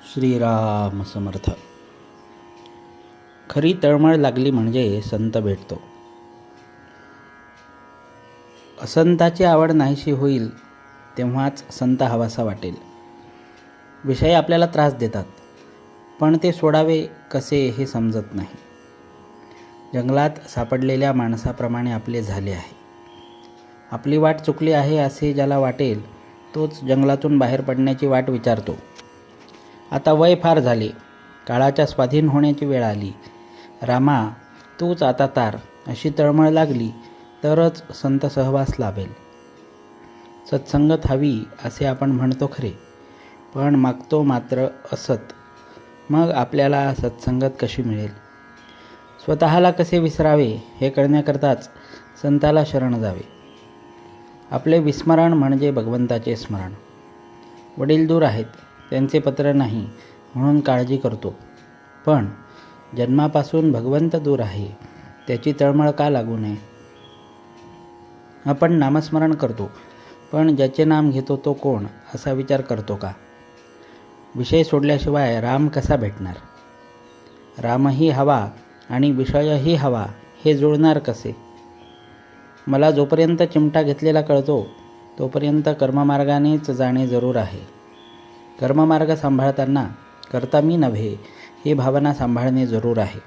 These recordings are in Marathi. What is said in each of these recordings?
श्रीराम समर्थ. खरी तळमळ लागली म्हणजे संत भेटतो. असंताची आवड नाहीशी होईल तेव्हाच संत हवासा वाटेल. विषय आपल्याला त्रास देतात, पण ते सोडावे कसे हे समजत नाही. जंगलात सापडलेल्या माणसाप्रमाणे आपले झाले आहे. आपली वाट चुकली आहे असे ज्याला वाटेल तोच जंगलातून बाहेर पडण्याची वाट विचारतो. आता वय फार झाले, काळाच्या स्वाधीन होण्याची वेळ आली. रामा, तूच आता तार, अशी तळमळ लागली तरच संत सहवास लाभेल. सत्संगत हवी असे आपण म्हणतो खरे, पण मागतो मात्र असत. मग आपल्याला सत्संगत कशी मिळेल? स्वतःला कसे विसरावे हे कळण्याकरताच संताला शरण जावे. आपले विस्मरण म्हणजे भगवंताचे स्मरण. वडील दूर आहेत, त्यांचे पत्र नाही म्हणून काळजी करतो, पण जन्मापासून भगवंत दूर आहे त्याची तळमळ का लागू नये? आपण नामस्मरण करतो, पण ज्याचे नाम घेतो तो कोण असा विचार करतो का? विषय सोडल्याशिवाय राम कसा भेटणार? रामही हवा आणि विषयही हवा हे जुळणार कसे? मला जोपर्यंत चिमटा घेतलेला कळतो तोपर्यंत कर्ममार्गानेच जाणे जरूर आहे. कर्ममार्ग सांभाळताना करता मी नव्हे ही भावना सांभाळणे जरूर आहे.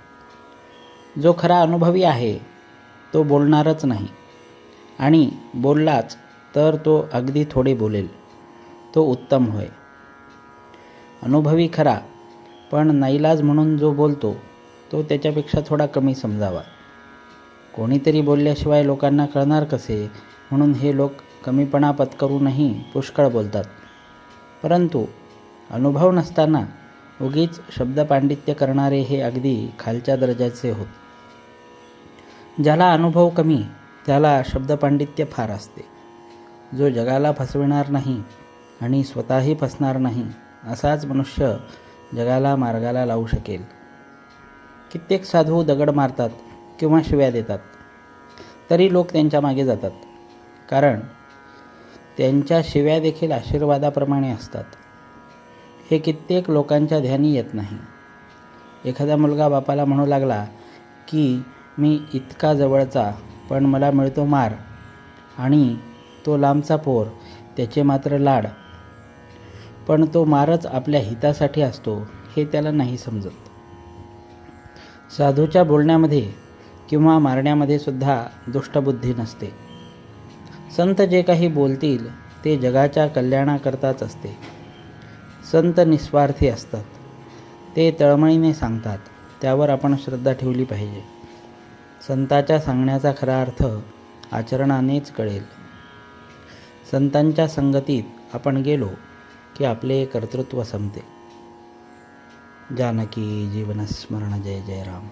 जो खरा अनुभवी आहे तो बोलणारच नाही, आणि बोललाच तर तो अगदी थोडे बोलेल, तो उत्तम होय. अनुभवी खरा, पण नाईलाज म्हणून जो बोलतो तो त्याच्यापेक्षा थोडा कमी समजावा. कोणीतरी बोलल्याशिवाय लोकांना कळणार कसे म्हणून हे लोक कमीपणा पत्करूनही पुष्कळ बोलतात. परंतु अनुभव नसताना उगीच शब्दपांडित्य करणारे हे अगदी खालच्या दर्जाचे होत. ज्याला अनुभव कमी त्याला शब्दपांडित्य फार असते. जो जगाला फसविणार नाही आणि स्वतःही फसणार नाही असाच मनुष्य जगाला मार्गाला लावू शकेल. कित्येक साधू दगड मारतात किंवा शिव्या देतात, तरी लोक त्यांच्या मागे जातात, कारण त्यांच्या शिव्या देखील आशीर्वादाप्रमाणे असतात. हे कित्येक लोकांच्या ध्यानी येत नाही. एखादा मुलगा बापाला म्हणू लागला की मी इतका जवळचा पण मला मिळतो मार, आणि तो लांबचा पोर त्याचे मात्र लाड, पण तो मारच आपल्या हितासाठी असतो हे त्याला नाही समजत. साधूच्या बोलण्यामध्ये किंवा मारण्यामध्ये सुद्धा दुष्टबुद्धी नसते. संत जे काही बोलतील ते जगाच्या कल्याणाकरताच असते. संत निस्वार्थी असतात, ते तळमळीने सांगतात, त्यावर आपण श्रद्धा ठेवली पाहिजे. संताच्या सांगण्याचा खरा अर्थ आचरणानेच कळेल. संतांच्या संगतीत आपण गेलो की आपले कर्तृत्व संपते. जानकी जीवन स्मरण. जय जय राम.